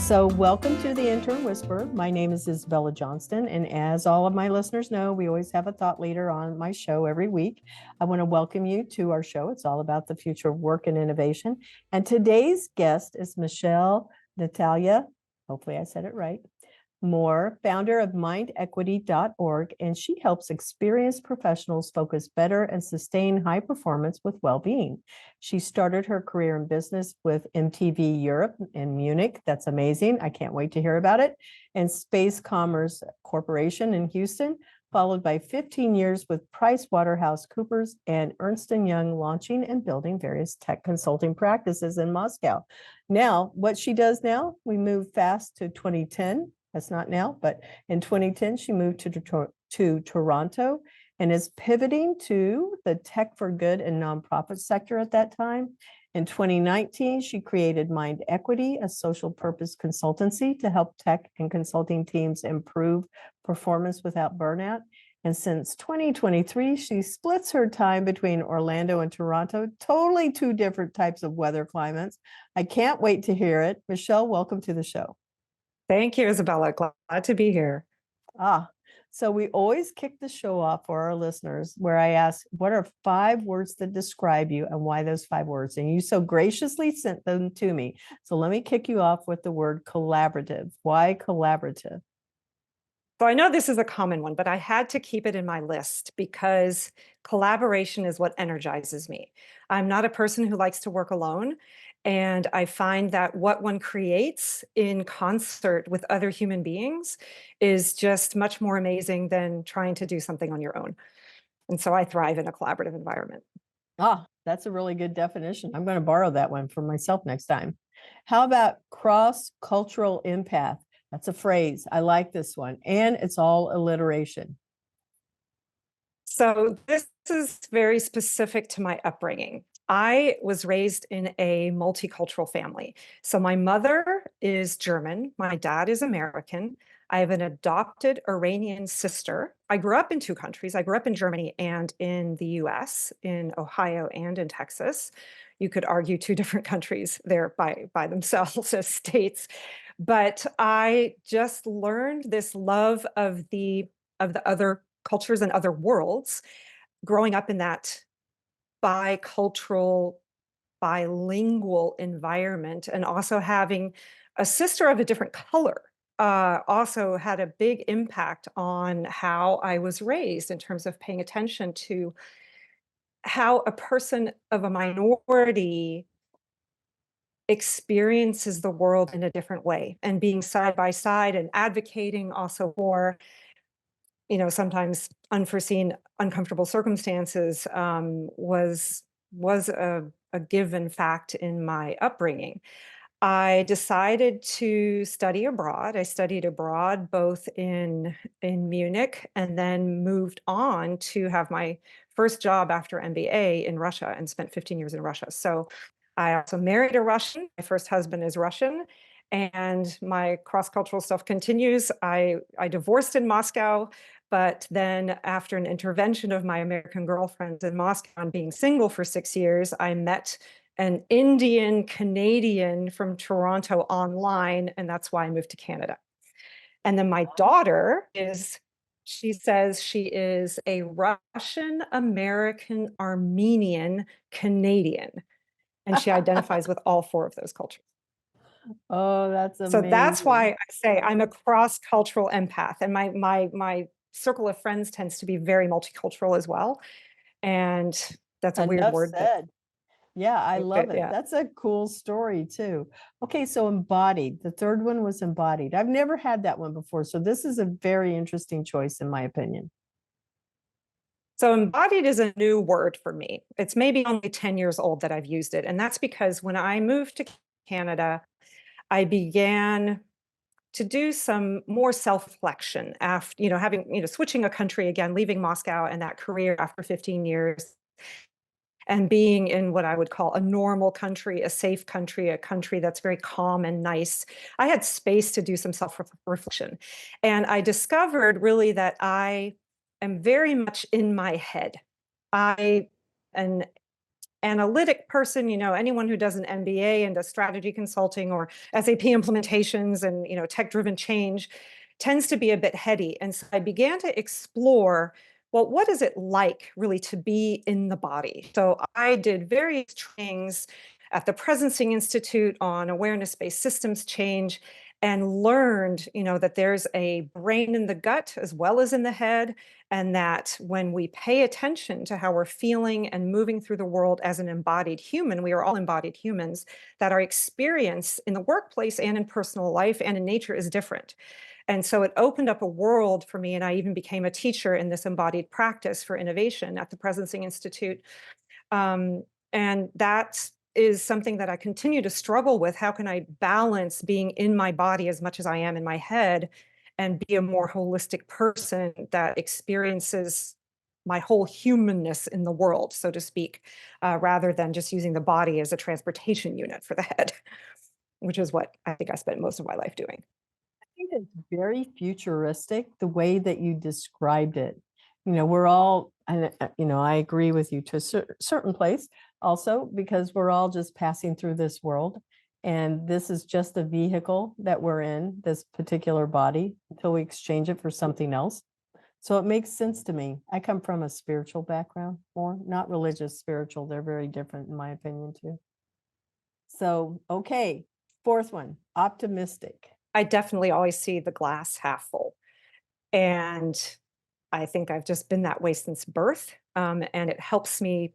So welcome to the Intern Whisper. My name is Isabella Johnston, and as all of my listeners know, we always have a thought leader on my show every week. I want to welcome you to our show. It's all about the future of work and innovation. And today's guest is Natalya, hopefully I said it right, Moore, founder of mindequity.org, and she helps experienced professionals focus better and sustain high performance with well-being. She started her career in business with MTV Europe in Munich. That's amazing. I can't wait to hear about it. And Space Commerce Corporation in Houston, followed by 15 years with PricewaterhouseCoopers and Ernst & Young, launching and building various tech consulting practices in Moscow. Now, what she does now, we move fast to 2010. That's not now, but in 2010, she moved to Toronto and is pivoting to the tech for good and nonprofit sector at that time. In 2019, she created Mind Equity, a social purpose consultancy to help tech and consulting teams improve performance without burnout. And since 2023, she splits her time between Orlando and Toronto, totally two different types of weather climates. I can't wait to hear it. Michelle, welcome to the show. Thank you, Isabella. Glad to be here. So we always kick the show off for our listeners where I ask, what are 5 words that describe you and why those 5 words? And you so graciously sent them to me. So let me kick you off with the word collaborative. Why collaborative? So I know this is a common one, but I had to keep it in my list because collaboration is what energizes me. I'm not a person who likes to work alone. And I find that what one creates in concert with other human beings is just much more amazing than trying to do something on your own. And so I thrive in a collaborative environment. That's a really good definition. I'm going to borrow that one for myself next time. How about cross-cultural empath? That's a phrase. I like this one. And it's all alliteration. So this is very specific to my upbringing. I was raised in a multicultural family. So my mother is German, my dad is American. I have an adopted Iranian sister. I grew up in 2 countries. I grew up in Germany and in the US, in Ohio and in Texas. You could argue 2 different countries there by themselves as states. But I just learned this love of the other cultures and other worlds growing up in that bicultural, bilingual environment, and also having a sister of a different color also had a big impact on how I was raised in terms of paying attention to how a person of a minority experiences the world in a different way, and being side by side and advocating also for sometimes unforeseen, uncomfortable circumstances was a given fact in my upbringing. I decided to study abroad. I studied abroad both in Munich and then moved on to have my first job after MBA in Russia and spent 15 years in Russia. So I also married a Russian. My first husband is Russian. And my cross-cultural stuff continues. I divorced in Moscow, but then after an intervention of my American girlfriend in Moscow and being single for 6 years, I met an Indian Canadian from Toronto online, and that's why I moved to Canada. And then my daughter she says she is a Russian, American, Armenian, Canadian, and she identifies with all 4 of those cultures. Oh, that's amazing. So that's why I say I'm a cross-cultural empath, and my circle of friends tends to be very multicultural as well. And that's a weird word. Said. Yeah, I love it. Yeah. That's a cool story too. Okay, so embodied. The third one was embodied. I've never had that one before, so this is a very interesting choice in my opinion. So embodied is a new word for me. It's maybe only 10 years old that I've used it. And that's because when I moved to Canada, I began to do some more self-reflection after, having, switching a country again, leaving Moscow and that career after 15 years and being in what I would call a normal country, a safe country, a country that's very calm and nice. I had space to do some self-reflection. And I discovered really that I am very much in my head. I am analytic person, anyone who does an MBA and does strategy consulting or SAP implementations and, tech-driven change tends to be a bit heady. And so I began to explore, well, what is it like really to be in the body? So I did various trainings at the Presencing Institute on awareness-based systems change and learned, that there's a brain in the gut as well as in the head, and that when we pay attention to how we're feeling and moving through the world as an embodied human, we are all embodied humans, that our experience in the workplace and in personal life and in nature is different. And so it opened up a world for me, and I even became a teacher in this embodied practice for innovation at the Presencing Institute. Um, and that is something that I continue to struggle with. How can I balance being in my body as much as I am in my head and be a more holistic person that experiences my whole humanness in the world, so to speak, rather than just using the body as a transportation unit for the head, which is what I think I spent most of my life doing. Think it's very futuristic the way that you described it. We're all, and I agree with you to a certain place also, because we're all just passing through this world. And this is just a vehicle that we're in, this particular body, until we exchange it for something else. So it makes sense to me. I come from a spiritual background, more not religious, spiritual. They're very different, in my opinion, too. So, okay, fourth one, optimistic. I definitely always see the glass half full. And I think I've just been that way since birth. And it helps me,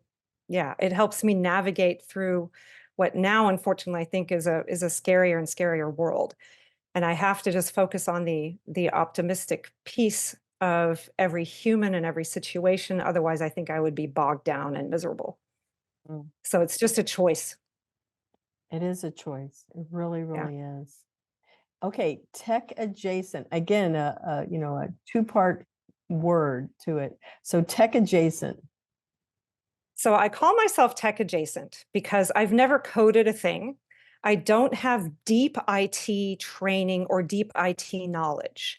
yeah, it helps me navigate through what now, unfortunately, I think is a scarier and scarier world. And I have to just focus on the optimistic piece of every human and every situation. Otherwise, I think I would be bogged down and miserable. Mm. So it's just a choice. It is a choice. It really, Yeah. really is. Okay, tech adjacent. Again, a two-part word to it. So tech adjacent. So I call myself tech adjacent because I've never coded a thing. I don't have deep IT training or deep IT knowledge,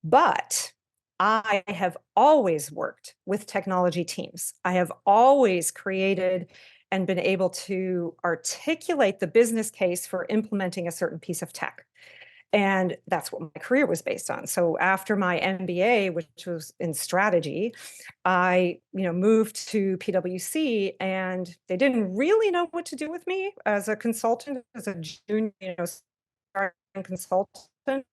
but I have always worked with technology teams. I have always created and been able to articulate the business case for implementing a certain piece of tech. And that's what my career was based on. So after my MBA, which was in strategy, I, moved to PwC, and they didn't really know what to do with me as a consultant, as a junior, starting consultant in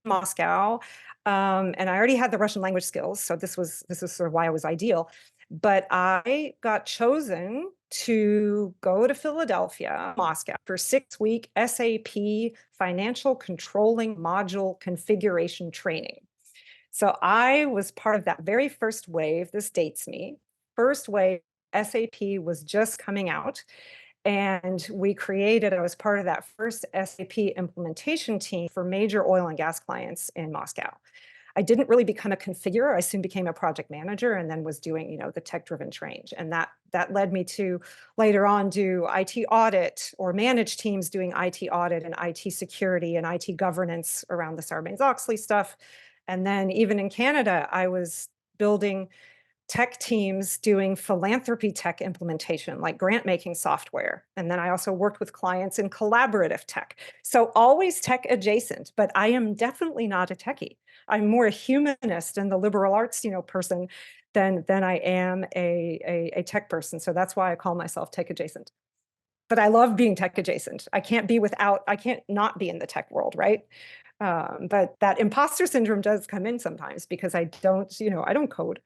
Moscow. And I already had the Russian language skills, so this was sort of why I was ideal. But I got chosen to go to Philadelphia, Moscow, for 6-week SAP financial controlling module configuration training. So I was part of that very first wave. This dates me. First wave, SAP was just coming out. And I was part of that first SAP implementation team for major oil and gas clients in Moscow. I didn't really become a configurer. I soon became a project manager and then was doing, the tech-driven change. And that led me to later on do IT audit or manage teams doing IT audit and IT security and IT governance around the Sarbanes-Oxley stuff. And then even in Canada, I was building tech teams doing philanthropy tech implementation, like grant making software. And then I also worked with clients in collaborative tech. So always tech adjacent, but I am definitely not a techie. I'm more a humanist and the liberal arts, person than I am a tech person. So that's why I call myself tech adjacent. But I love being tech adjacent. I can't not be in the tech world, right? But that imposter syndrome does come in sometimes because I don't code.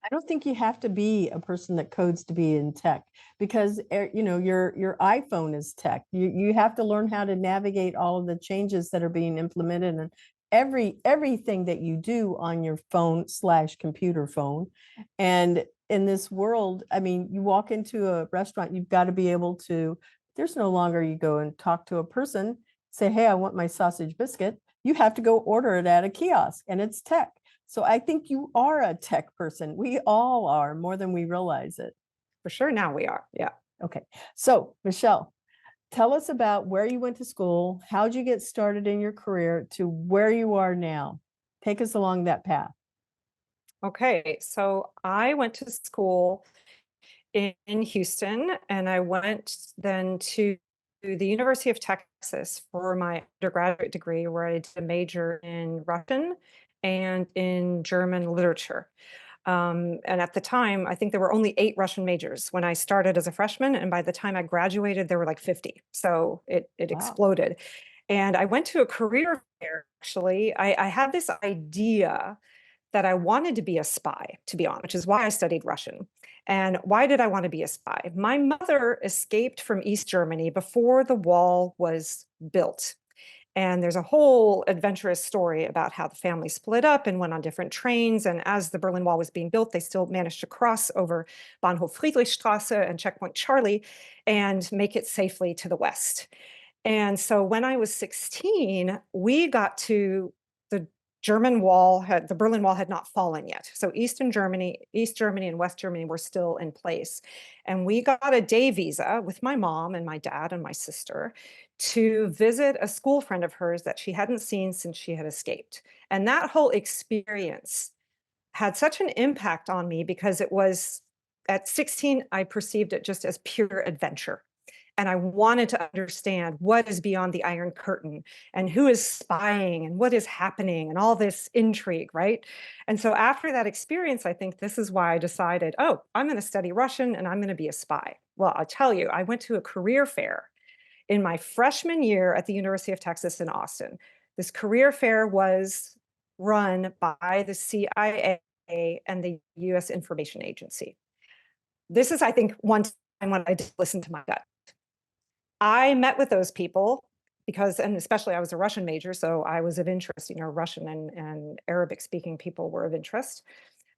I don't think you have to be a person that codes to be in tech, because your iPhone is tech. You have to learn how to navigate all of the changes that are being implemented, and everything that you do on your phone/computer phone. And in this world, I mean, you walk into a restaurant, you've got to be able to, there's no longer you go and talk to a person, say, hey, I want my sausage biscuit. You have to go order it at a kiosk, and it's tech. So I think you are a tech person. We all are, more than we realize it. For sure, now we are. Yeah. Okay. So Michelle, tell us about where you went to school. How'd you get started in your career to where you are now? Take us along that path. Okay. So I went to school in Houston, and I went then to the University of Texas for my undergraduate degree, where I did a major in Russian and in German literature. And at the time, I think there were only 8 Russian majors when I started as a freshman, and by the time I graduated, there were like 50. So it Wow. exploded. And I went to a career fair, actually. I had this idea that I wanted to be a spy, to be honest, which is why I studied Russian. And why did I want to be a spy? My mother escaped from East Germany before the wall was built. And there's a whole adventurous story about how the family split up and went on different trains. And as the Berlin Wall was being built, they still managed to cross over Bahnhof Friedrichstraße and Checkpoint Charlie and make it safely to the west. And so when I was 16, we got to the the Berlin Wall had not fallen yet. So East Germany and West Germany were still in place. And we got a day visa with my mom and my dad and my sister to visit a school friend of hers that she hadn't seen since she had escaped. And that whole experience had such an impact on me because it was at 16, I perceived it just as pure adventure. And I wanted to understand what is beyond the Iron Curtain and who is spying and what is happening and all this intrigue, right? And so after that experience, I think this is why I decided, oh, I'm going to study Russian and I'm going to be a spy. Well, I'll tell you, I went to a career fair in my freshman year at the University of Texas in Austin. This career fair was run by the CIA and the US Information Agency. This is, I think, one time when I did listen to my gut. I met with those people because, and especially I was a Russian major, so I was of interest, Russian and Arabic speaking people were of interest.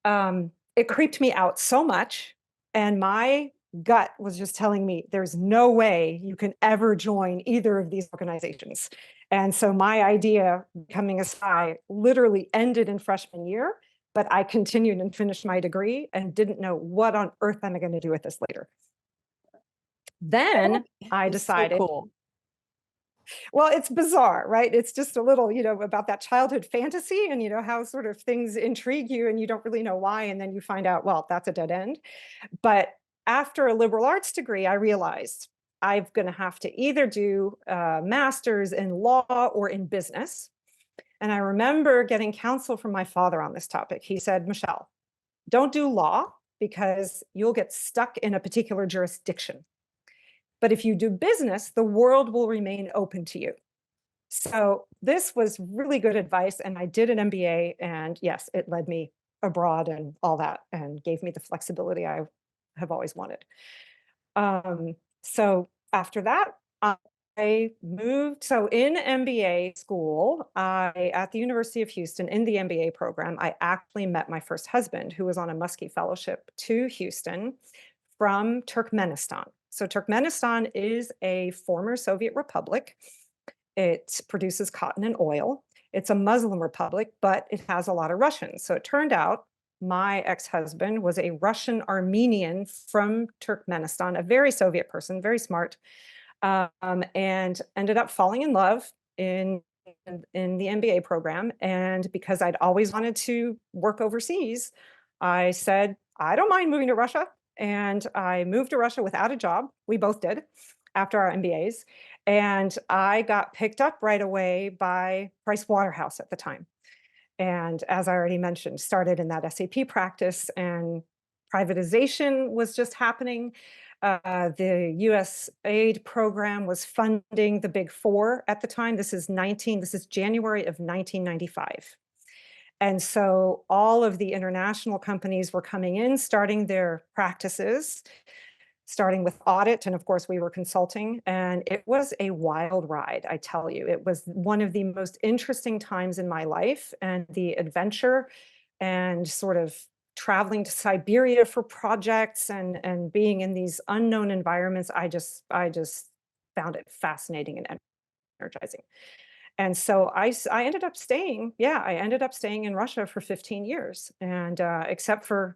It creeped me out so much. And my gut was just telling me there's no way you can ever join either of these organizations. And so my idea becoming a spy literally ended in freshman year, but I continued and finished my degree and didn't know what on earth am I going to do with this later. Then I It's so decided, cool. well, it's bizarre, right? It's just a little, about that childhood fantasy and, how sort of things intrigue you and you don't really know why. And then you find out, well, that's a dead end. But after a liberal arts degree, I realized I'm going to have to either do a master's in law or in business. And I remember getting counsel from my father on this topic. He said, Michelle, don't do law because you'll get stuck in a particular jurisdiction. But if you do business, the world will remain open to you. So this was really good advice. And I did an MBA. And yes, it led me abroad and all that and gave me the flexibility I have always wanted. So after that, I moved. So in MBA school, at the University of Houston, in the MBA program, I actually met my first husband, who was on a Muskie Fellowship to Houston from Turkmenistan. So Turkmenistan is a former Soviet republic. It produces cotton and oil. It's a Muslim republic, but it has a lot of Russians. So it turned out my ex-husband was a Russian Armenian from Turkmenistan, a very Soviet person, very smart, and ended up falling in love in the MBA program. And because I'd always wanted to work overseas, I said, I don't mind moving to Russia. And I moved to Russia without a job. We both did after our MBAs. And I got picked up right away by Price Waterhouse at the time. And as I already mentioned, started in that SAP practice and privatization was just happening. The US aid program was funding the big four at the time. This is January of 1995. And so all of the international companies were coming in, starting their practices, starting with audit. And of course, we were consulting. And it was a wild ride, I tell you. It was one of the most interesting times in my life. And the adventure and sort of traveling to Siberia for projects and being in these unknown environments, I just found it fascinating and energizing. And so I ended up staying, in Russia for 15 years. And except for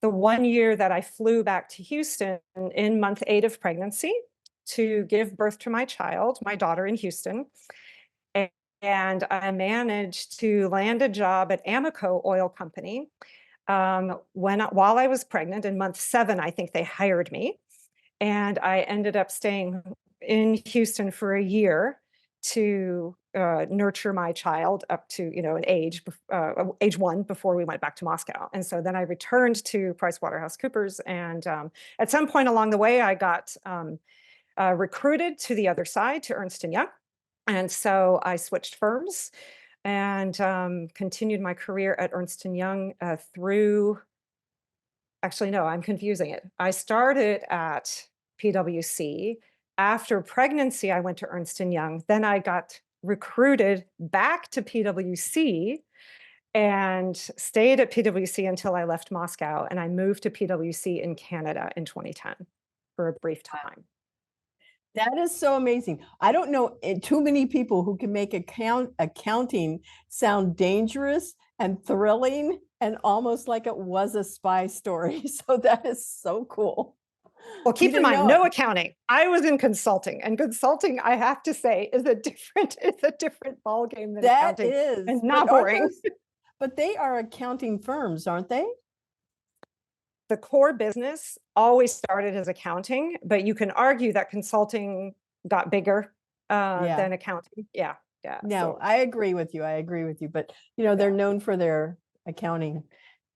the 1 year that I flew back to Houston in month 8 of pregnancy to give birth to my child, my daughter in Houston. And I managed to land a job at Amoco Oil Company While I was pregnant in month 7, I think they hired me, and I ended up staying in Houston for a year to nurture my child up to an age 1 before we went back to Moscow. And so then I returned to PricewaterhouseCoopers, and at some point along the way, I got recruited to the other side, to Ernst and Young. And so I switched firms and continued my career at Ernst and Young through. Actually, no, I'm confusing it. I started at PwC. After pregnancy, I went to Ernst and Young. Then I got recruited back to PwC and stayed at PwC until I left Moscow. And I moved to PwC in Canada in 2010 for a brief time. That is so amazing. I don't know too many people who can make accounting sound dangerous and thrilling and almost like it was a spy story. So that is so cool. Well, keep in mind, no accounting. I was in consulting, and consulting, I have to say, is a different ballgame than accounting. That is, and not boring. But they are accounting firms, aren't they? The core business always started as accounting, but you can argue that consulting got bigger than accounting. Yeah. No, so. I agree with you. But they're known for their accounting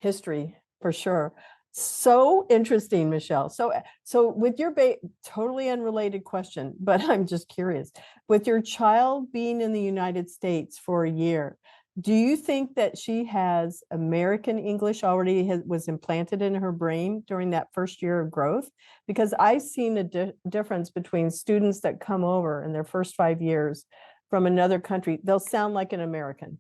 history for sure. So interesting, Michelle. So with your totally unrelated question, but I'm just curious. With your child being in the United States for a year, do you think that she has American English already was implanted in her brain during that first year of growth? Because I've seen a difference between students that come over in their first 5 years from another country. They'll sound like an American,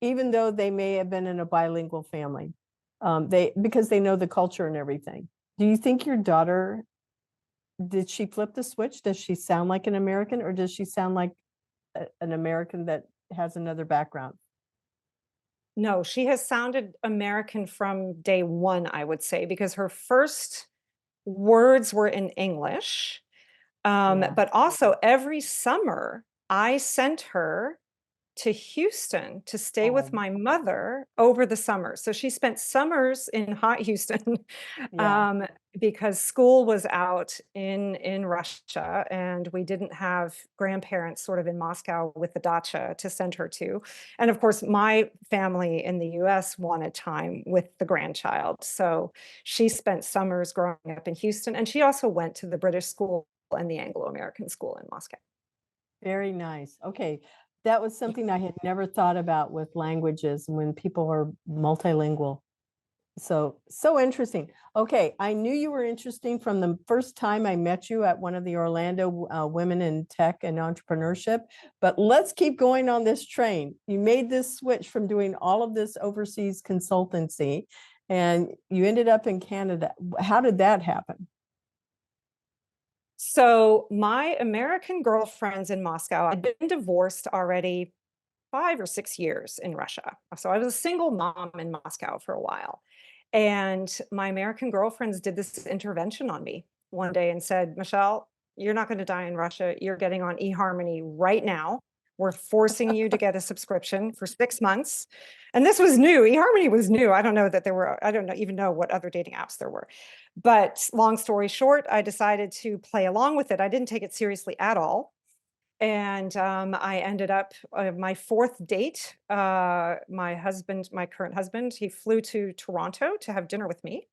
even though they may have been in a bilingual family, because they know the culture and everything. Do you think your daughter, did she flip the switch? Does she sound like an American, or does she sound like an American that has another background? No, she has sounded American from day one, I would say, because her first words were in English. But also every summer, I sent her to Houston to stay with my mother over the summer. So she spent summers in hot Houston because school was out in Russia, and we didn't have grandparents sort of in Moscow with the dacha to send her to. And of course, my family in the US wanted time with the grandchild. So she spent summers growing up in Houston, and she also went to the British school and the Anglo-American school in Moscow. Very nice. Okay. That was something I had never thought about with languages when people are multilingual. So interesting. Okay. I knew you were interesting from the first time I met you at one of the Orlando Women in Tech and Entrepreneurship, but let's keep going on this train. You made this switch from doing all of this overseas consultancy, and you ended up in Canada. How did that happen? So my American girlfriends in Moscow, I'd been divorced already 5 or 6 years in Russia. So I was a single mom in Moscow for a while. And my American girlfriends did this intervention on me one day and said, Michelle, you're not going to die in Russia. You're getting on eHarmony right now. We're forcing you to get a subscription for 6 months. And this was new. eHarmony was new. I don't know that there were, I don't even know what other dating apps there were. But long story short, I decided to play along with it. I didn't take it seriously at all. And I ended up, my 4th date, my current husband, he flew to Toronto to have dinner with me.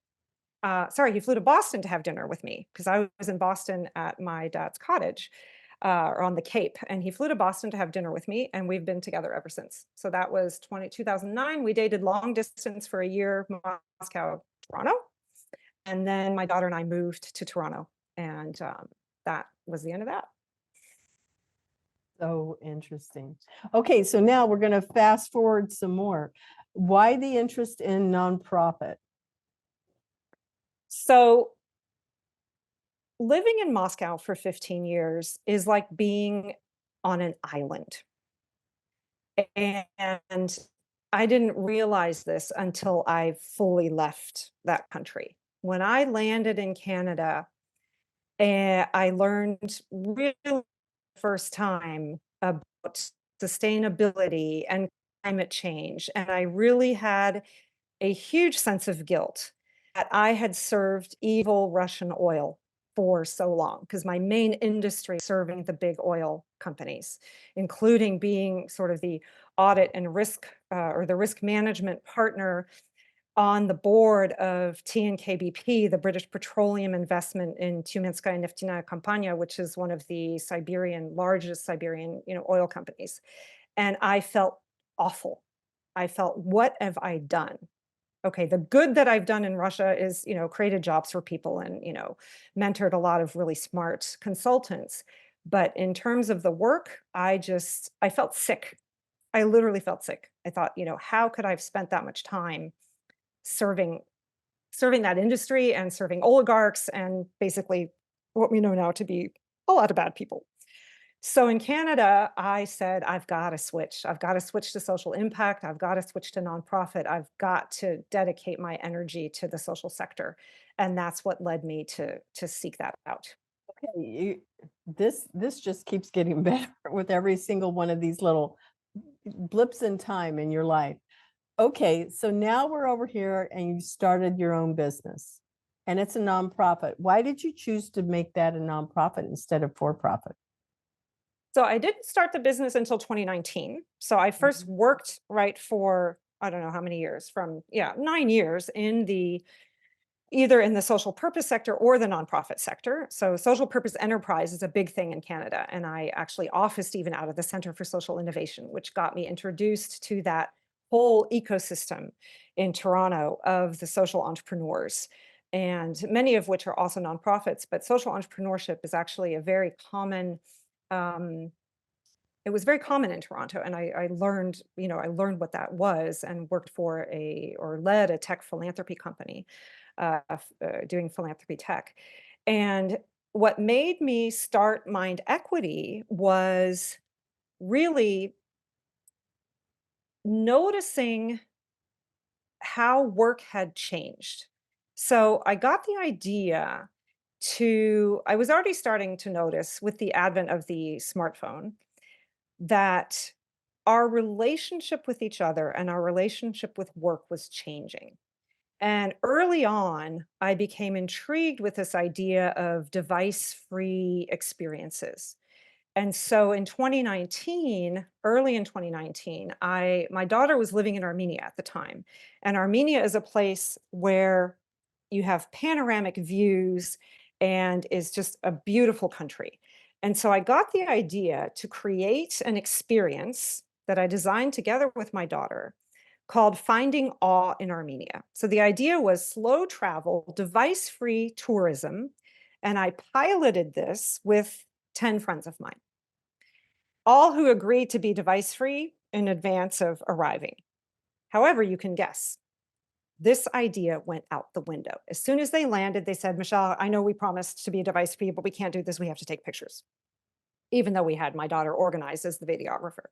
Sorry, he flew to Boston to have dinner with me because I was in Boston at my dad's cottage or on the Cape. And he flew to Boston to have dinner with me, and we've been together ever since. So that was 2009. We dated long distance for a year, Moscow, Toronto. And then my daughter and I moved to Toronto, and that was the end of that. So interesting. Okay, so now we're going to fast forward some more. Why the interest in nonprofit? So living in Moscow for 15 years is like being on an island. And I didn't realize this until I fully left that country. When I landed in Canada, I learned really first time about sustainability and climate change. And I really had a huge sense of guilt that I had served evil Russian oil for so long, because my main industry is serving the big oil companies, including being sort of the audit and risk or the risk management partner on the board of TNKBP, the British petroleum investment in Tyumenskaya Neftenyaya Kompania, which is one of the largest Siberian, oil companies. And I felt awful. I felt, what have I done? Okay, the good that I've done in Russia is, created jobs for people and, mentored a lot of really smart consultants. But in terms of the work, I felt sick. I literally felt sick. I thought, how could I have spent that much time serving serving that industry and serving oligarchs and basically what we know now to be a lot of bad people. So in Canada, I said, I've got to switch. I've got to switch to social impact. I've got to switch to nonprofit. I've got to dedicate my energy to the social sector. And that's what led me to seek that out. Okay, this just keeps getting better with every single one of these little blips in time in your life. Okay, so now we're over here and you started your own business and it's a nonprofit. Why did you choose to make that a nonprofit instead of for profit? So I didn't start the business until 2019. So I first Mhm. worked right for, I don't know how many years, from, yeah, 9 years in the either in the social purpose sector or the nonprofit sector. So social purpose enterprise is a big thing in Canada. And I actually officed even out of the Center for Social Innovation, which got me introduced to that whole ecosystem in Toronto of the social entrepreneurs, and many of which are also nonprofits. But social entrepreneurship is actually a very common, um, it was very common in Toronto. And I learned, I learned what that was and worked for or led a tech philanthropy company doing philanthropy tech. And what made me start Mind Equity was really noticing how work had changed. So I got the idea I was already starting to notice with the advent of the smartphone that our relationship with each other and our relationship with work was changing. And early on, I became intrigued with this idea of device-free experiences. And so in 2019, early in 2019, my daughter was living in Armenia at the time. And Armenia is a place where you have panoramic views and is just a beautiful country. And so I got the idea to create an experience that I designed together with my daughter called Finding Awe in Armenia. So the idea was slow travel, device free tourism. And I piloted this with 10 friends of mine, all who agreed to be device free in advance of arriving. However, you can guess, this idea went out the window. As soon as they landed, they said, Michelle, I know we promised to be device free, but we can't do this. We have to take pictures, even though we had my daughter organized as the videographer.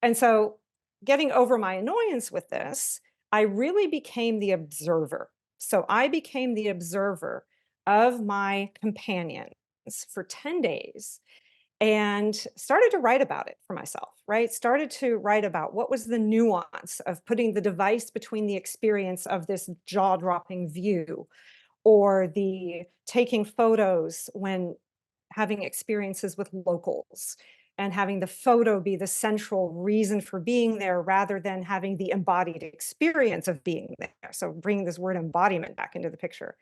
And so, getting over my annoyance with this, I really became the observer. So, I became the observer of my companions for 10 days and started to write about it for myself, right? Started to write about what was the nuance of putting the device between the experience of this jaw dropping view or the taking photos when having experiences with locals and having the photo be the central reason for being there rather than having the embodied experience of being there. So bringing this word embodiment back into the picture.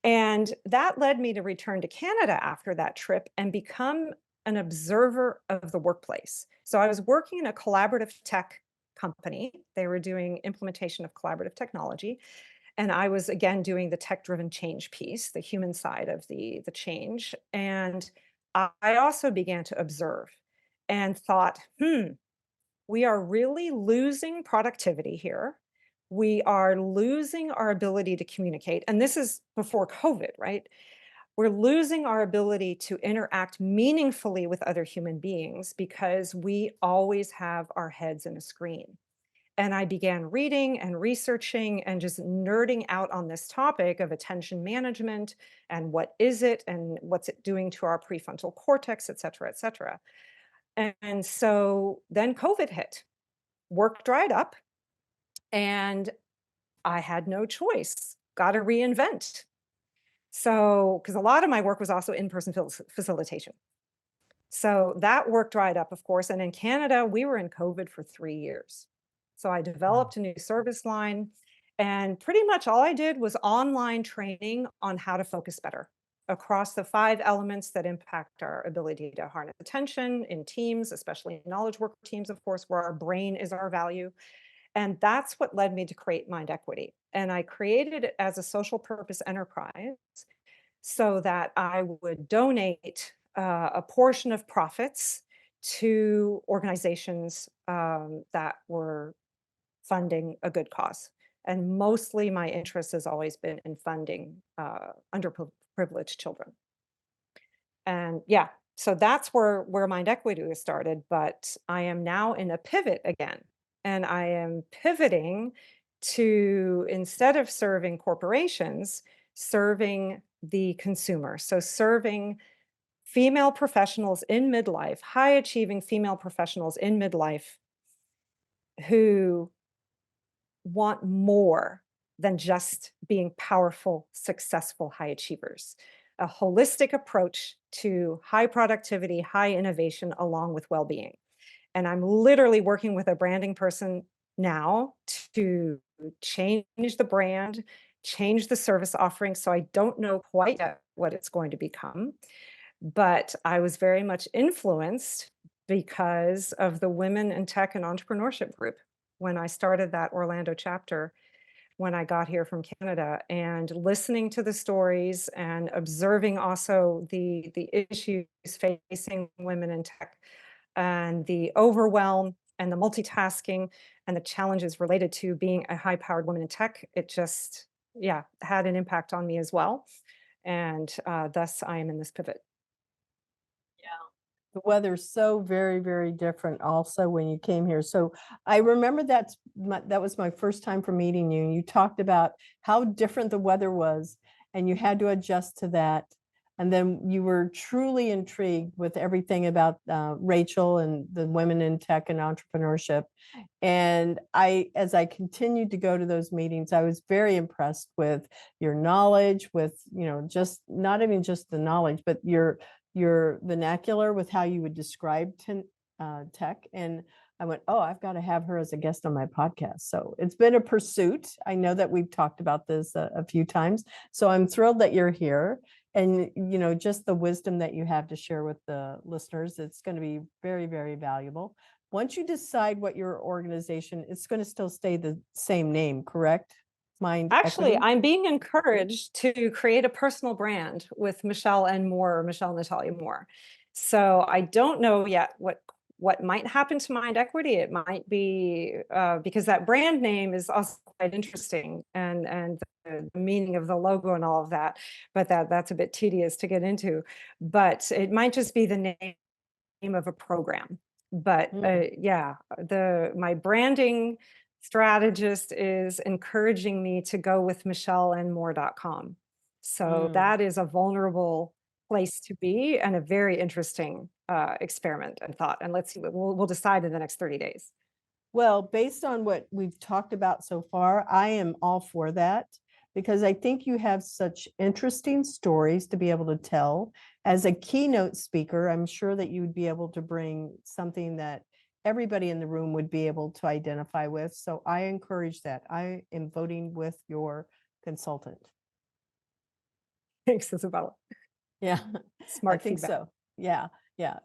And that led me to return to Canada after that trip and become an observer of the workplace. So I was working in a collaborative tech company. They were doing implementation of collaborative technology. And I was again doing the tech-driven change piece, the human side of the change. And I also began to observe and thought, we are really losing productivity here. We are losing our ability to communicate. And this is before COVID, right? We're losing our ability to interact meaningfully with other human beings because we always have our heads in a screen. And I began reading and researching and just nerding out on this topic of attention management and what is it and what's it doing to our prefrontal cortex, et cetera, et cetera. And so then COVID hit, work dried up, and I had no choice, got to reinvent. So, because a lot of my work was also in-person facilitation. So that work dried up, of course. And in Canada, we were in COVID for 3 years. So I Wow. developed a new service line. And pretty much all I did was online training on how to focus better across the 5 elements that impact our ability to harness attention in teams, especially knowledge worker teams, of course, where our brain is our value. And that's what led me to create Mind Equity. And I created it as a social purpose enterprise so that I would donate a portion of profits to organizations that were funding a good cause. And mostly my interest has always been in funding underprivileged children. And yeah, so that's where Mind Equity was started. But I am now in a pivot again. And I am pivoting to, instead of serving corporations, serving the consumer. So serving female professionals in midlife, high achieving female professionals in midlife who want more than just being powerful, successful high achievers. A holistic approach to high productivity, high innovation, along with well being. And I'm literally working with a branding person now to change the brand, change the service offering. So I don't know quite yet what it's going to become, but I was very much influenced because of the Women in Tech and Entrepreneurship group when I started that Orlando chapter when I got here from Canada, and listening to the stories and observing also the issues facing women in tech and the overwhelm and the multitasking and the challenges related to being a high powered woman in tech. It just, yeah, had an impact on me as well. And thus I am in this pivot. The weather's so very, very different also when you came here. So I remember that was my first time for meeting you. And you talked about how different the weather was, and you had to adjust to that. And then you were truly intrigued with everything about Rachel and the women in tech and entrepreneurship. And as I continued to go to those meetings, I was very impressed with your knowledge, with, just not even just the knowledge, but your vernacular with how you would describe tech. And I went, oh, I've got to have her as a guest on my podcast. So it's been a pursuit. I know that we've talked about this a few times. So I'm thrilled that you're here. And, just the wisdom that you have to share with the listeners, it's going to be very, very valuable. Once you decide what your organization, it's going to still stay the same name, correct? Mind Actually, Equity? I'm being encouraged to create a personal brand with Michelle and Moore, or Michelle Natalya Moore. So I don't know yet what might happen to Mind Equity. It might be because that brand name is also quite interesting, and the meaning of the logo and all of that. But that's a bit tedious to get into. But it might just be the name of a program. But yeah, my branding strategist is encouraging me to go with michelleandmore.com. So Mm. that is a vulnerable place to be and a very interesting experiment and thought. And let's see, we'll decide in the next 30 days. Well, based on what we've talked about so far, I am all for that because I think you have such interesting stories to be able to tell. As a keynote speaker, I'm sure that you would be able to bring something that everybody in the room would be able to identify with. So I encourage that. I am voting with your consultant. Thanks, Isabella. Yeah, I Smart think feedback. so. Yeah, yeah,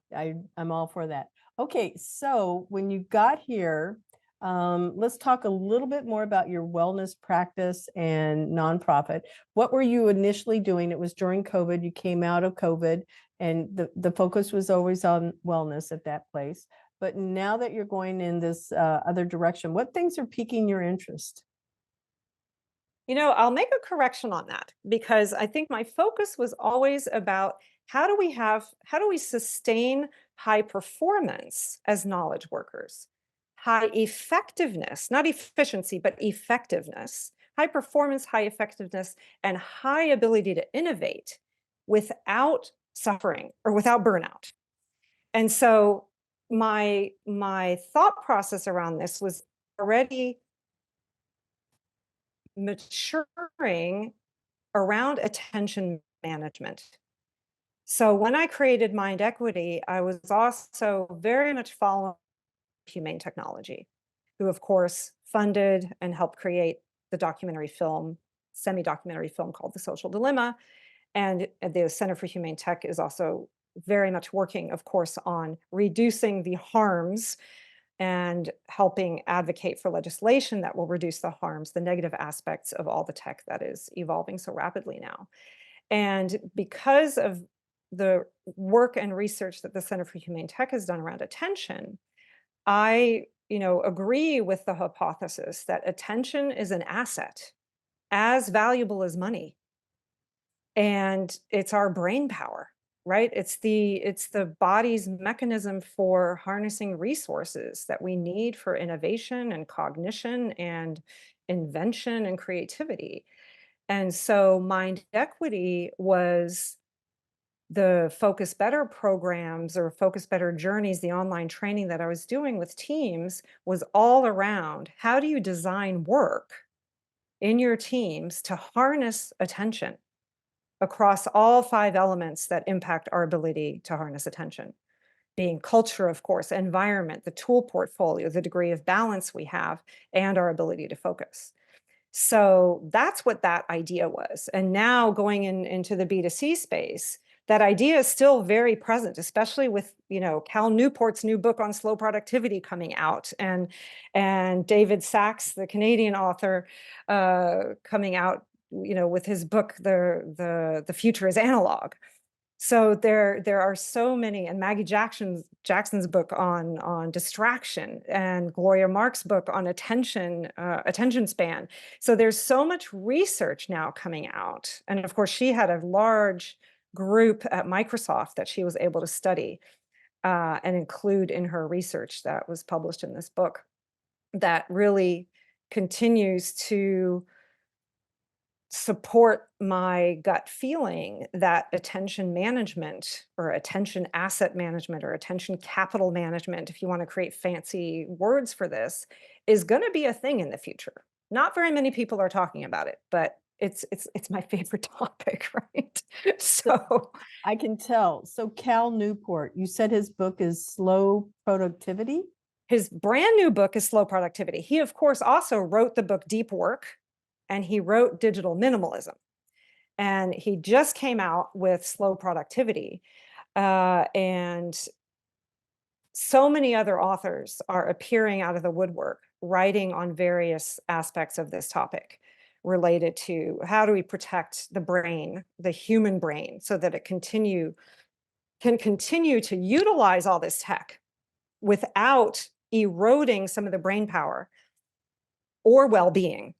I'm all for that. Okay, so when you got here, let's talk a little bit more about your wellness practice and nonprofit. What were you initially doing? It was during COVID. You came out of COVID, and the focus was always on wellness at that place. But now that you're going in this other direction, what things are piquing your interest? I'll make a correction on that because I think my focus was always about how do we sustain high performance as knowledge workers, high effectiveness, not efficiency, but effectiveness, high performance, high effectiveness, and high ability to innovate without suffering or without burnout. And so my thought process around this was already maturing around attention management. So when I created Mind Equity, I was also very much following humane technology, who of course funded and helped create the documentary film, semi-documentary film called The Social Dilemma. And the Center for Humane Tech is also very much working, of course, on reducing the harms and helping advocate for legislation that will reduce the harms, the negative aspects of all the tech that is evolving so rapidly now. And because of the work and research that the Center for Humane Tech has done around attention, I, agree with the hypothesis that attention is an asset as valuable as money, and it's our brain power, right? It's the body's mechanism for harnessing resources that we need for innovation and cognition and invention and creativity. And so Mind Equity was the Focus Better programs or Focus Better journeys, the online training that I was doing with teams was all around how do you design work in your teams to harness attention across all 5 elements that impact our ability to harness attention, being culture, of course, environment, the tool portfolio, the degree of balance we have, and our ability to focus. So that's what that idea was. And now going into the B2C space, that idea is still very present, especially with, Cal Newport's new book on slow productivity coming out, and David Sachs, the Canadian author, coming out, with his book, The Future is Analog. So there are so many, and Maggie Jackson's book on distraction, and Gloria Mark's book on attention span. So there's so much research now coming out, and of course she had a large group at Microsoft that she was able to study and include in her research that was published in this book that really continues to support my gut feeling that attention management or attention asset management or attention capital management, if you want to create fancy words for this, is going to be a thing in the future. Not very many people are talking about it, but it's my favorite topic, right? So I can tell. So Cal Newport, you said his book is Slow Productivity? his brand new book is Slow Productivity. He, of course, also wrote the book Deep Work, and he wrote Digital Minimalism. And he just came out with Slow Productivity. And so many other authors are appearing out of the woodwork, writing on various aspects of this topic related to how do we protect the brain, the human brain, so that it can continue to utilize all this tech without eroding some of the brain power or well-being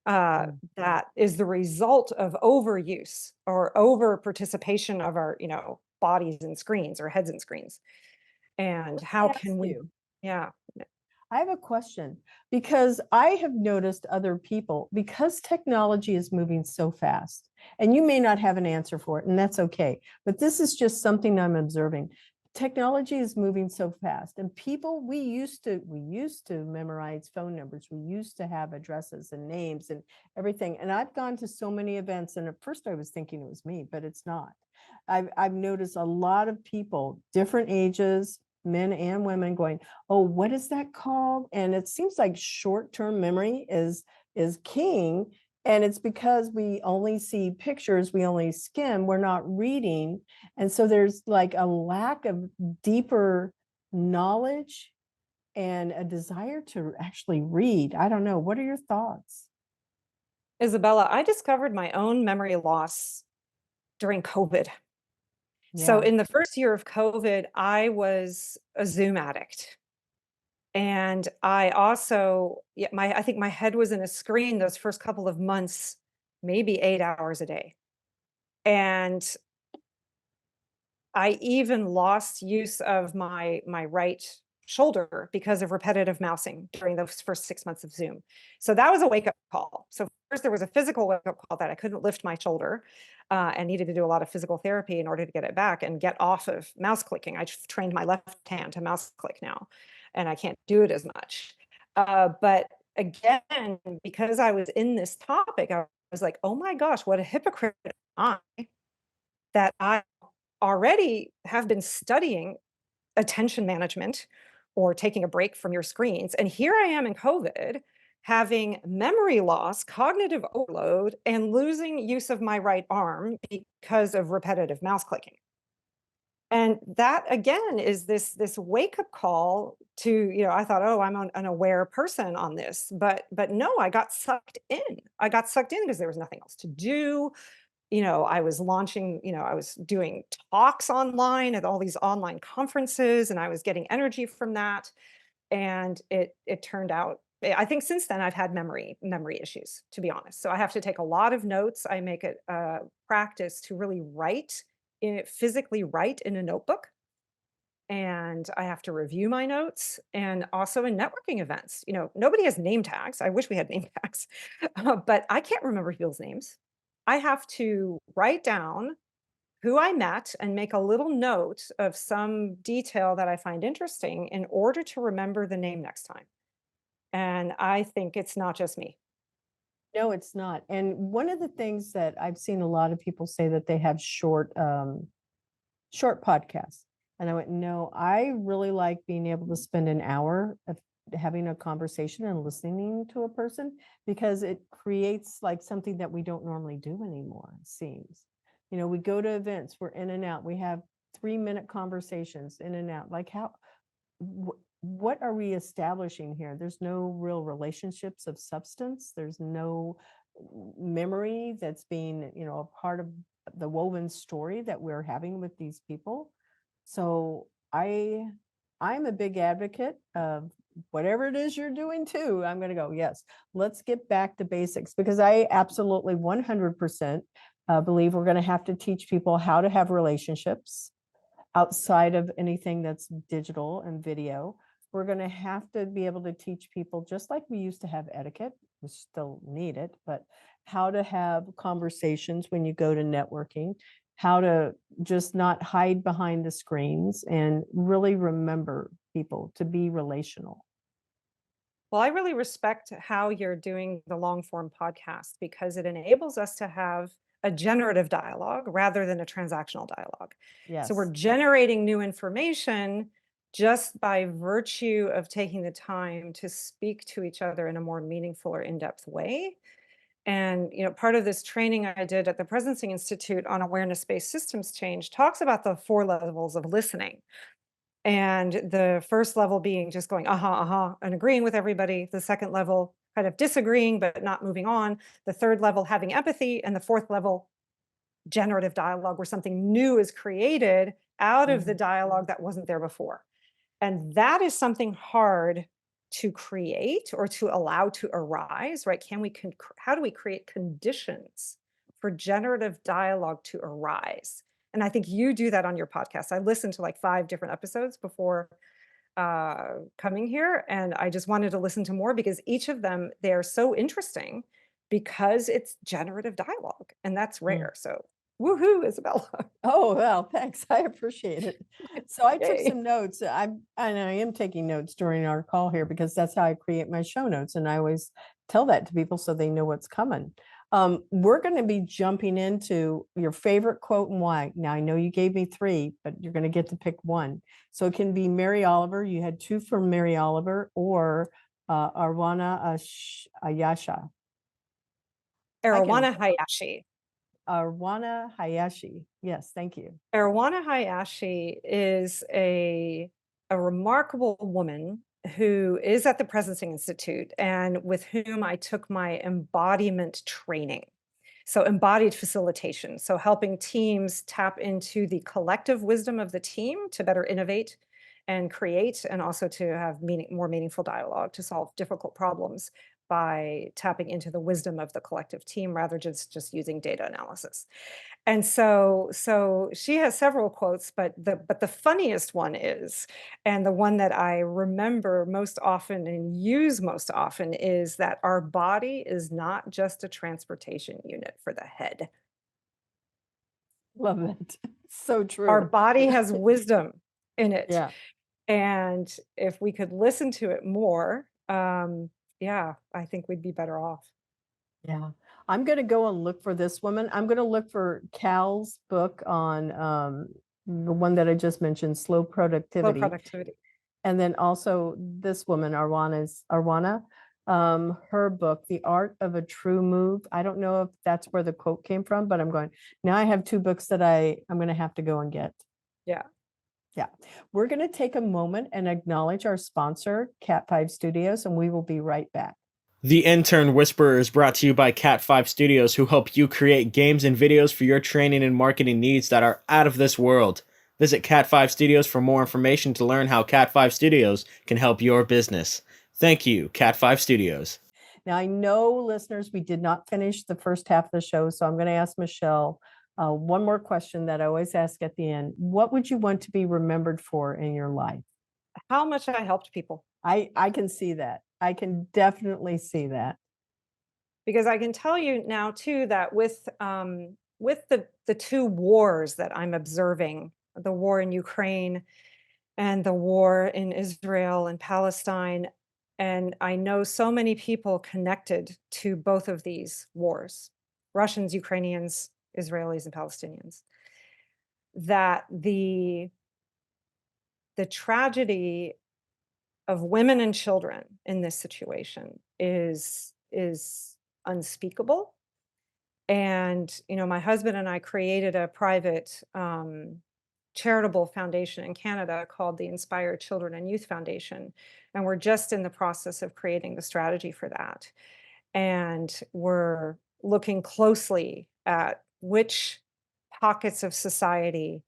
that is the result of overuse or over participation of our, bodies in screens or heads in screens. And how can we? You. Yeah. I have a question because I have noticed other people, because technology is moving so fast, and you may not have an answer for it, and that's okay. But this is just something I'm observing. Technology is moving so fast, and people, we used to memorize phone numbers. We used to have addresses and names and everything. And I've gone to so many events, and at first I was thinking it was me, but it's not. I've noticed a lot of people, different ages, men and women, going, oh, what is that called? And it seems like short-term memory is king. And it's because we only see pictures, we only skim, we're not reading. And so there's like a lack of deeper knowledge and a desire to actually read. I don't know. What are your thoughts? Isabella, I discovered my own memory loss during COVID. So Yeah. in the first year of COVID, I was a Zoom addict. And I also, I think my head was in a screen those first couple of months, maybe 8 hours a day. And I even lost use of my right shoulder because of repetitive mousing during those first 6 months of Zoom. So that was a wake-up call. So first there was a physical wake-up call that I couldn't lift my shoulder and needed to do a lot of physical therapy in order to get it back and get off of mouse clicking. I trained my left hand to mouse click now, and I can't do it as much. But again, because I was in this topic, I was like, oh my gosh, what a hypocrite am I that I already have been studying attention management or taking a break from your screens. And here I am in COVID having memory loss, cognitive overload, and losing use of my right arm because of repetitive mouse clicking. And that again is this wake up call to, I thought, oh, I'm an aware person on this, but no, I got sucked in. I got sucked in because there was nothing else to do. I was launching, I was doing talks online at all these online conferences, and I was getting energy from that. And it turned out, I think since then I've had memory issues, to be honest. So I have to take a lot of notes. I make it a practice to really physically write in a notebook. And I have to review my notes, and also in networking events. Nobody has name tags. I wish we had name tags, but I can't remember people's names. I have to write down who I met and make a little note of some detail that I find interesting in order to remember the name next time. And I think it's not just me. No, it's not. And one of the things that I've seen a lot of people say that they have short podcasts. And I went, no, I really like being able to spend an hour of having a conversation and listening to a person, because it creates like something that we don't normally do anymore, it seems. We go to events, we're in and out, we have 3-minute conversations in and out. Like what are we establishing here? There's no real relationships of substance. There's no memory that's being, a part of the woven story that we're having with these people. So I'm a big advocate of whatever it is you're doing too. I'm going to go, yes, let's get back to basics, because I absolutely 100% believe we're going to have to teach people how to have relationships outside of anything that's digital and video. We're going to have to be able to teach people, just like we used to have etiquette, we still need it, but how to have conversations when you go to networking, how to just not hide behind the screens and really remember people, to be relational. Well, I really respect how you're doing the long form podcast because it enables us to have a generative dialogue rather than a transactional dialogue. So we're Yes. generating new information just by virtue of taking the time to speak to each other in a more meaningful or in-depth way. And part of this training I did at the Presidency Institute on awareness-based systems change talks about the 4 levels of listening. And the first level being just going, and agreeing with everybody. The second level, kind of disagreeing, but not moving on. The third level, having empathy. And the fourth level, generative dialogue, where something new is created out of the dialogue that wasn't there before. And that is something hard to create or to allow to arise, right? How do we create conditions for generative dialogue to arise? And I think you do that on your podcast. I listened to like 5 different episodes before coming here, and I just wanted to listen to more because each of them, they're so interesting because it's generative dialogue, and that's Mm. rare. So woohoo, Isabella. Oh, well, thanks. I appreciate it. So I took Yay. some notes. I am taking notes during our call here, because that's how I create my show notes. And I always tell that to people so they know what's coming. We're going to be jumping into your favorite quote and why. Now, I know you gave me 3, but you're going to get to pick one. So it can be Mary Oliver. You had 2 from Mary Oliver, or Arwana Hayashi. Arwana Hayashi. Arwana Hayashi. Yes, thank you. Arwana Hayashi is a remarkable woman who is at the Presidency Institute and with whom I took my embodiment training. So embodied facilitation, so helping teams tap into the collective wisdom of the team to better innovate and create, and also to have more meaningful dialogue to solve difficult problems by tapping into the wisdom of the collective team rather than just using data analysis. And so she has several quotes, but the funniest one is, and the one that I remember most often and use most often, is that our body is not just a transportation unit for the head. Love it. So true. Our body has wisdom in it. Yeah. And if we could listen to it more, yeah, I think we'd be better off. Yeah. I'm going to go and look for this woman. I'm going to look for Cal's book on the one that I just mentioned, Slow Low Productivity. productivity. And then also this woman, Arwana, her book, The Art of a True Move. I don't know if that's where the quote came from, but I'm going, now I have two books that I'm going to have to go and get. Yeah. Yeah. We're going to take a moment and acknowledge our sponsor, Cat 5 Studios, and we will be right back. The Intern Whisperer is brought to you by Cat 5 Studios, who help you create games and videos for your training and marketing needs that are out of this world. Visit Cat 5 Studios for more information to learn how Cat 5 Studios can help your business. Thank you, Cat 5 Studios. Now, I know, listeners, we did not finish the first half of the show, so I'm going to ask Michelle one more question that I always ask at the end. What would you want to be remembered for in your life? How much I helped people. I can see that. I can definitely see that. Because I can tell you now too that with the two wars that I'm observing, the war in Ukraine and the war in Israel and Palestine, and I know so many people connected to both of these wars, Russians, Ukrainians, Israelis, and Palestinians, that the tragedy of women and children in this situation is unspeakable. And my husband and I created a private charitable foundation in Canada called the Inspire Children and Youth Foundation, and we're just in the process of creating the strategy for that. And we're looking closely at which pockets of society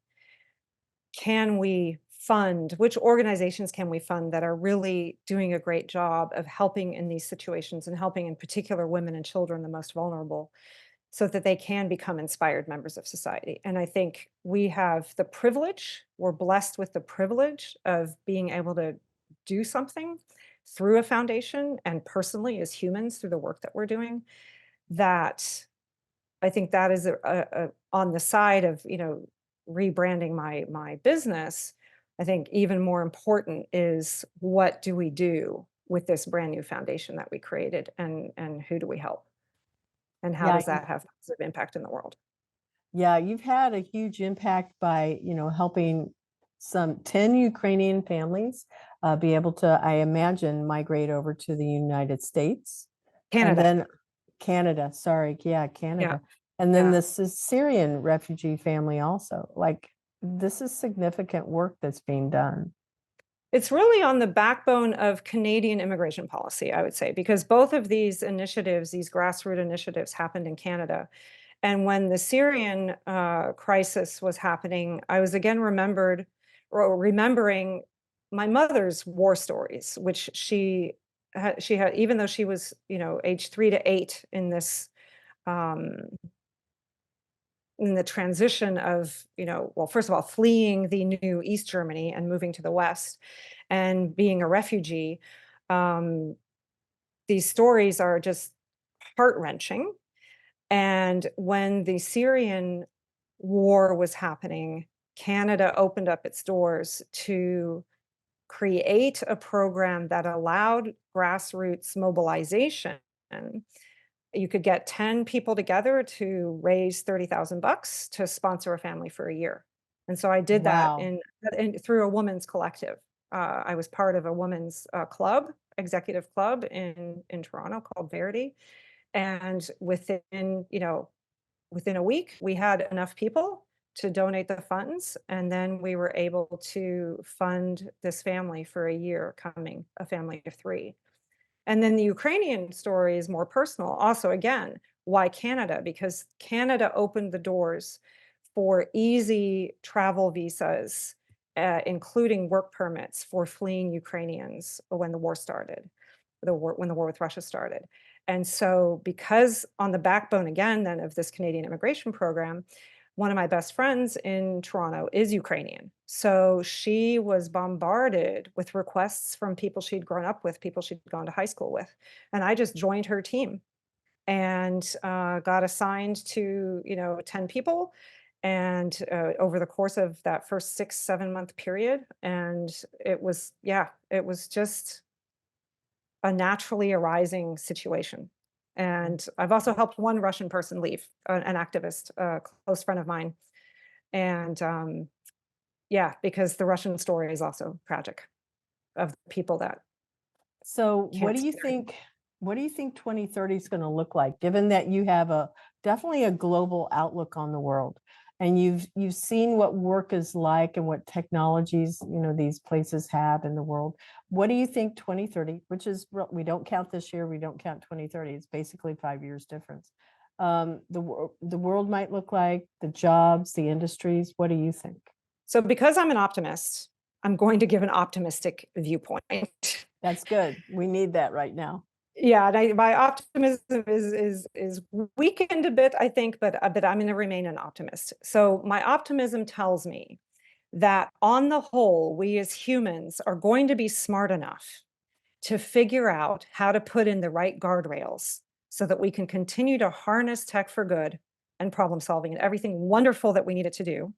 can we fund, which organizations can we fund that are really doing a great job of helping in these situations and helping in particular women and children, the most vulnerable, so that they can become inspired members of society. And I think we have the privilege, we're blessed with the privilege of being able to do something through a foundation and personally as humans through the work that we're doing, that I think that is on the side of, rebranding my business. I think even more important is what do we do with this brand new foundation that we created, and who do we help? And how Yeah, does that have positive impact in the world? yeah, you've had a huge impact by, helping some 10 Ukrainian families be able to, I imagine, migrate over to the United States. And Canada. then Canada, sorry, yeah, Yeah. Canada. And then Yeah. this is Syrian refugee family also. Like, this is significant work that's being done. It's really on the backbone of Canadian immigration policy, I would say, because both of these initiatives, these grassroots initiatives, happened in Canada. And when the Syrian crisis was happening, I was again remembering my mother's war stories, which she had, even though she was, age 3 to 8 in this um, in the transition of, well, first of all, fleeing the new East Germany and moving to the West and being a refugee. Um, these stories are just heart wrenching. And when the Syrian war was happening, Canada opened up its doors to create a program that allowed grassroots mobilization. You could get 10 people together to raise 30,000 bucks to sponsor a family for a year. And so I did that Wow. through a women's collective. I was part of a women's club, executive club in Toronto called Verity. And within a week, we had enough people to donate the funds, and then we were able to fund this family for a year coming, a family of 3. And then the Ukrainian story is more personal. Also, again, why Canada? Because Canada opened the doors for easy travel visas, including work permits for fleeing Ukrainians when the war started, when the war with Russia started. And so, because on the backbone again then of this Canadian immigration program, one of my best friends in Toronto is Ukrainian. So she was bombarded with requests from people she'd grown up with, people she'd gone to high school with. And I just joined her team and got assigned to, 10 people. And over the course of that first 6, 7 month period. And it was, yeah, it was just a naturally arising situation. And I've also helped one Russian person leave, an activist, a close friend of mine. And yeah, because the Russian story is also tragic of the people that So can't see their what do you think 2030 is going to look like, given that you have a definitely a global outlook on the world, and you've seen what work is like and what technologies, these places have in the world. What do you think 2030, which is we don't count this year, we don't count 2030, it's basically 5 years difference. The world might look like, the jobs, the industries. What do you think? So because I'm an optimist, I'm going to give an optimistic viewpoint. That's good. We need that right now. Yeah, and my optimism is weakened a bit, I think, but I'm going to remain an optimist. So my optimism tells me that on the whole, we as humans are going to be smart enough to figure out how to put in the right guardrails so that we can continue to harness tech for good and problem solving and everything wonderful that we need it to do,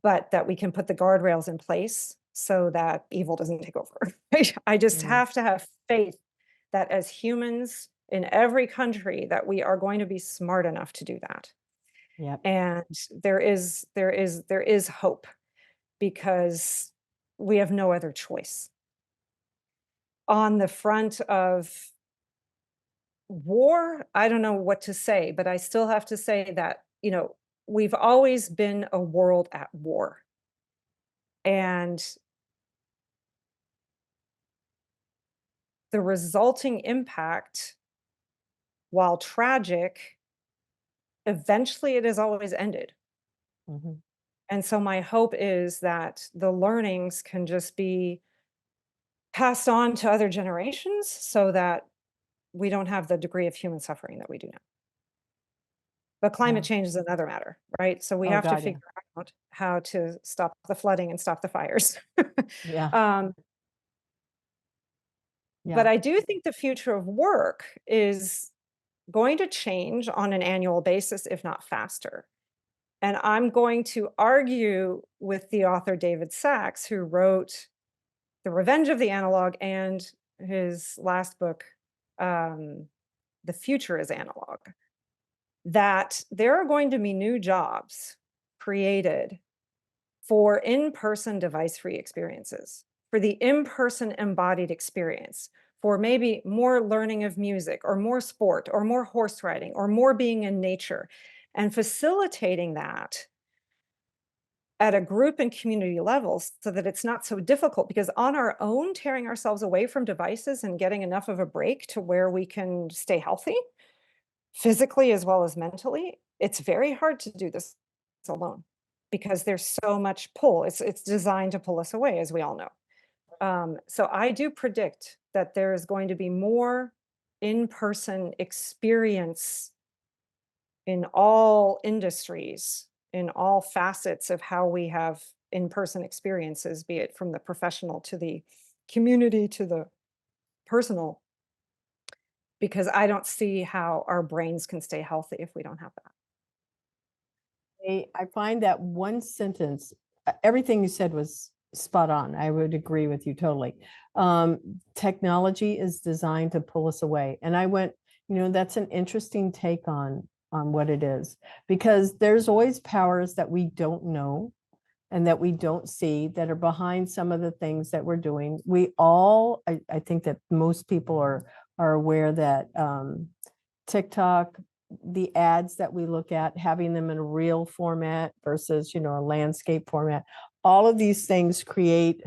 but that we can put the guardrails in place so that evil doesn't take over. I just have to have faith that as humans in every country that we are going to be smart enough to do that. Yeah. And there is hope because we have no other choice. On the front of war, I don't know what to say, but I still have to say that, we've always been a world at war. And the resulting impact, while tragic, eventually it has always ended. Mm-hmm. And so my hope is that the learnings can just be passed on to other generations so that we don't have the degree of human suffering that we do now. But climate change is another matter, right? So we Oh, have to God, yeah. figure out how to stop the flooding and stop the fires. Yeah. But Yeah. I do think the future of work is going to change on an annual basis, if not faster. And I'm going to argue with the author David Sachs, who wrote The Revenge of the Analog and his last book, The Future is Analog, that there are going to be new jobs created for in-person device-free experiences, for the in-person embodied experience, for maybe more learning of music or more sport or more horse riding or more being in nature, and facilitating that at a group and community levels so that it's not so difficult, because on our own, tearing ourselves away from devices and getting enough of a break to where we can stay healthy physically as well as mentally, it's very hard to do this alone because there's so much pull. It's designed to pull us away, as we all know. So I do predict that there is going to be more in-person experience in all industries, in all facets of how we have in-person experiences, be it from the professional to the community to the personal, because I don't see how our brains can stay healthy if we don't have that. I find that one sentence, everything you said was spot on. I would agree with you totally. Technology is designed to pull us away. And I went, that's an interesting take on what it is, because there's always powers that we don't know and that we don't see that are behind some of the things that we're doing. We all, I think that most people are aware that TikTok, the ads that we look at, having them in a real format versus, a landscape format, all of these things create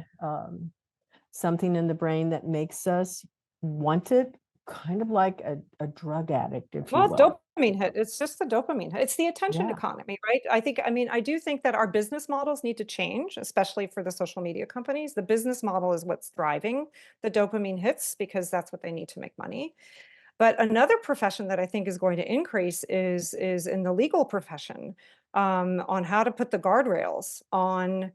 something in the brain that makes us want it, kind of like a drug addict, if you Well, will. dopamine hit. It's just the dopamine hit. It's the attention Yeah. economy, right? I do think that our business models need to change, especially for the social media companies. The business model is what's driving the dopamine hits because that's what they need to make money. But another profession that I think is going to increase is in the legal profession, on how to put the guardrails on,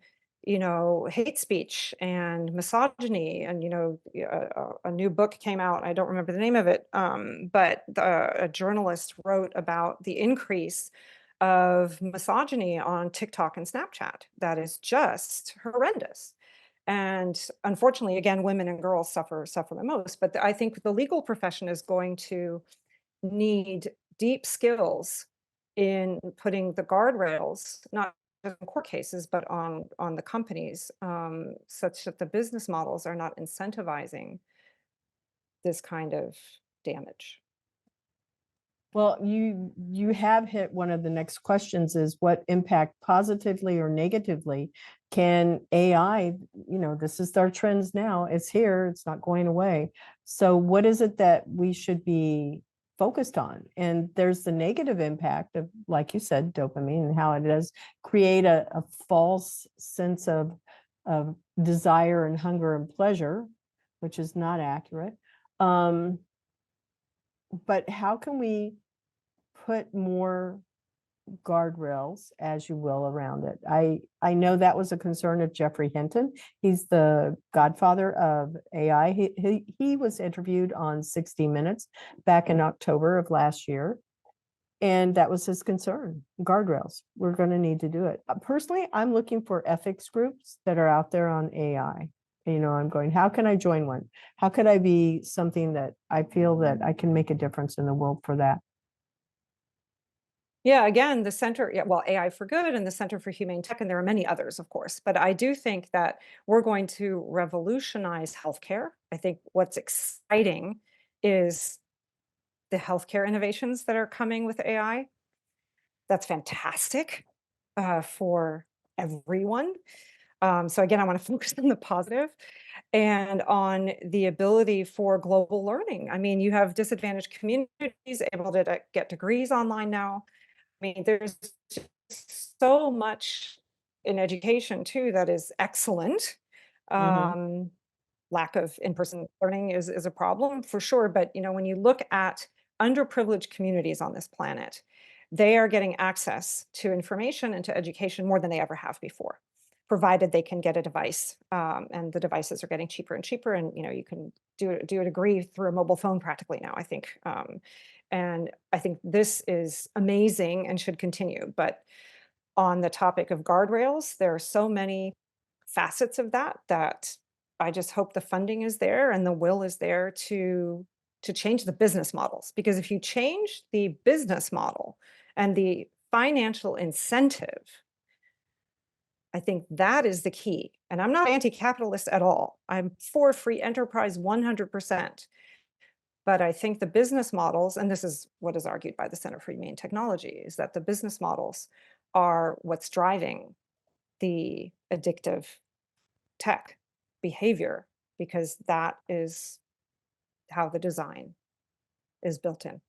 hate speech and misogyny. And, a new book came out, I don't remember the name of it, but a journalist wrote about the increase of misogyny on TikTok and Snapchat. That is just horrendous. And unfortunately, again, women and girls suffer the most. But I think the legal profession is going to need deep skills in putting the guardrails, not just in court cases, but on the companies, such that the business models are not incentivizing this kind of damage. Well, you have hit one of the next questions is what impact positively or negatively can AI, this is our trends now. It's here, it's not going away. So what is it that we should be focused on? And there's the negative impact of, like you said, dopamine and how it does create a false sense of desire and hunger and pleasure, which is not accurate. But how can we put more guardrails, as you will, around it? I know that was a concern of Jeffrey Hinton. He's the godfather of AI. He was interviewed on 60 Minutes back in October of last year. And that was his concern, guardrails. We're going to need to do it. Personally, I'm looking for ethics groups that are out there on AI. I'm going, how can I join one? How could I be something that I feel that I can make a difference in the world for that? Yeah, again, the Center, well, AI for Good and the Center for Humane Tech, and there are many others, of course, but I do think that we're going to revolutionize healthcare. I think what's exciting is the healthcare innovations that are coming with AI. That's fantastic for everyone. So again, I want to focus on the positive and on the ability for global learning. I mean, you have disadvantaged communities able to get degrees online now. I mean, there's just so much in education too that is excellent. Mhm. Lack of in-person learning is a problem for sure. But when you look at underprivileged communities on this planet, they are getting access to information and to education more than they ever have before, provided they can get a device. And the devices are getting cheaper and cheaper. And you can do a degree through a mobile phone practically now, I think. And I think this is amazing and should continue. But on the topic of guardrails, there are so many facets of that I just hope the funding is there and the will is there to change the business models. Because if you change the business model and the financial incentive, I think that is the key. And I'm not anti-capitalist at all. I'm for free enterprise 100%. But I think the business models, and this is what is argued by the Center for Humane Technology, is that the business models are what's driving the addictive tech behavior, because that is how the design is built in.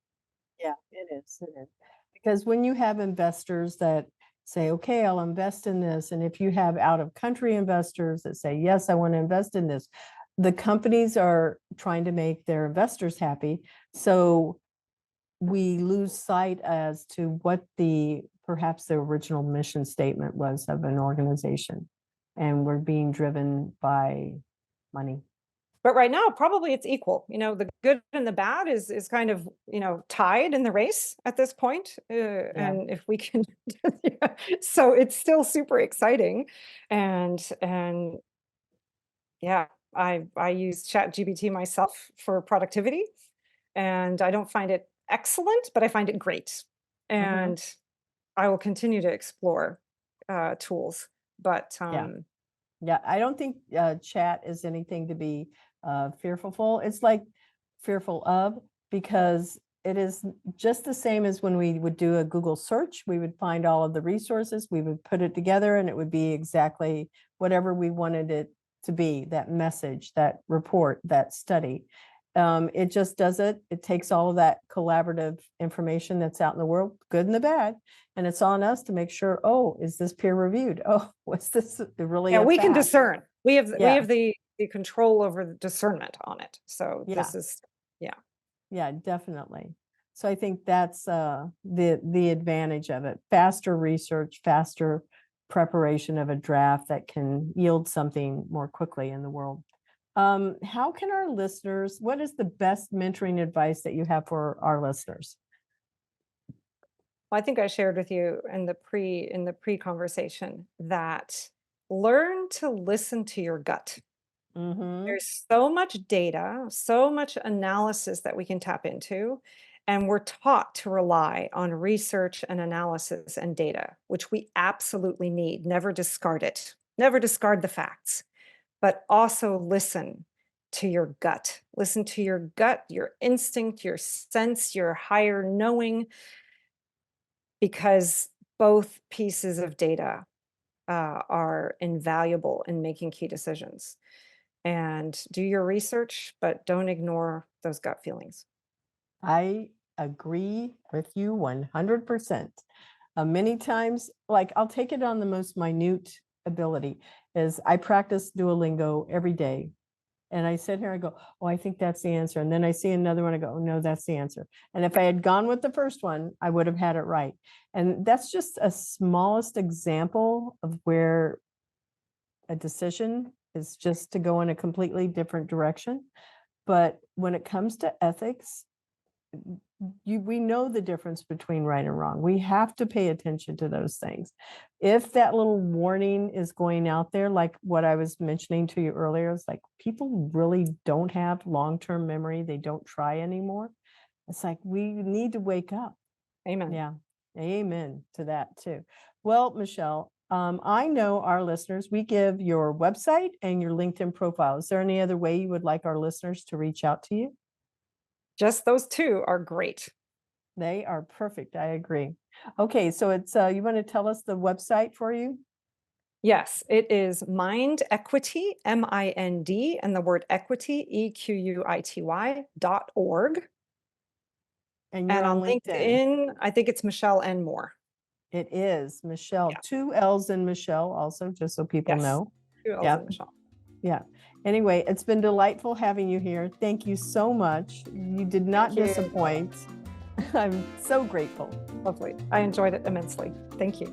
Yeah, it is. It is. Because when you have investors that say, okay, I'll invest in this, and if you have out of country investors that say, yes, I want to invest in this, the companies are trying to make their investors happy. So we lose sight as to what perhaps the original mission statement was of an organization. And we're being driven by money. But right now, probably it's equal. The good and the bad is kind of, tied in the race at this point. And if we can, yeah. So it's still super exciting. And yeah, I use ChatGPT myself for productivity, and I don't find it excellent, but I find it great. And I will continue to explore tools. But Yeah, I don't think chat is anything to be fearful. It's like fearful of, because it is just the same as when we would do a Google search. We would find all of the resources, we would put it together, and it would be exactly whatever we wanted it to be, that message, that report, that study. It just does it. It takes all of that collaborative information that's out in the world, good and the bad, and it's on us to make sure, oh, is this peer reviewed? Oh, what's this really? Yeah, we can fact? discern. We have the control over the discernment on it. So this is, yeah, definitely. So I think that's the advantage of it. Faster research, faster preparation of a draft that can yield something more quickly in the world. How can our listeners, what is the best mentoring advice that you have for our listeners? Well, I think I shared with you in the pre conversation that learn to listen to your gut. Mm-hmm. There's so much data, so much analysis that we can tap into, and we're taught to rely on research and analysis and data, which we absolutely need. Never discard it. Never discard the facts, but also listen to your gut. Listen to your gut, your instinct, your sense, your higher knowing, because both pieces of data are invaluable in making key decisions. And do your research, but don't ignore those gut feelings. I agree with you 100%. Many times, like I'll take it on the most minute ability, is I practice Duolingo every day. And I sit here and go, oh, I think that's the answer. And then I see another one, I go, oh, no, that's the answer. And if I had gone with the first one, I would have had it right. And that's just a smallest example of where a decision is just to go in a completely different direction. But when it comes to ethics, we know the difference between right and wrong. We have to pay attention to those things. If that little warning is going out there, like what I was mentioning to you earlier, it's like people really don't have long-term memory. They don't try anymore. It's like we need to wake up. Amen. Yeah. Amen to that too. Well, Michelle, I know our listeners, we give your website and your LinkedIn profile. Is there any other way you would like our listeners to reach out to you? Just those two are great. They are perfect. I agree. Okay, so it's you want to tell us the website for you? Yes, it is Mind Equity, MIND, and the word equity, EQUITY.org. And you're And on on LinkedIn. LinkedIn, I think it's Michelle N. Moore. It is Michelle, Yeah. 2 L's in Michelle also, just so people Yes. know. 2 L's Yeah. in Michelle. Yeah. Anyway, it's been delightful having you here. Thank you so much. You did not Thank you. disappoint. I'm so grateful. Lovely. I enjoyed it immensely. Thank you.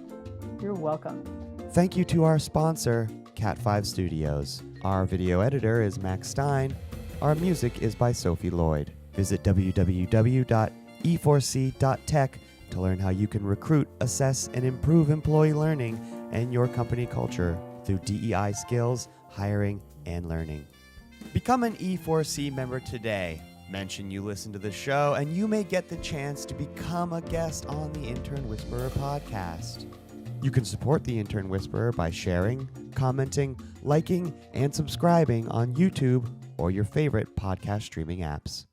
You're welcome. Thank you to our sponsor, Cat5 Studios. Our video editor is Max Stein. Our music is by Sophie Lloyd. Visit www.e4c.tech to learn how you can recruit, assess, and improve employee learning and your company culture through DEI skills, hiring, and learning. Become an E4C member today. Mention you listen to the show, and you may get the chance to become a guest on the Intern Whisperer podcast. You can support the Intern Whisperer by sharing, commenting, liking, and subscribing on YouTube or your favorite podcast streaming apps.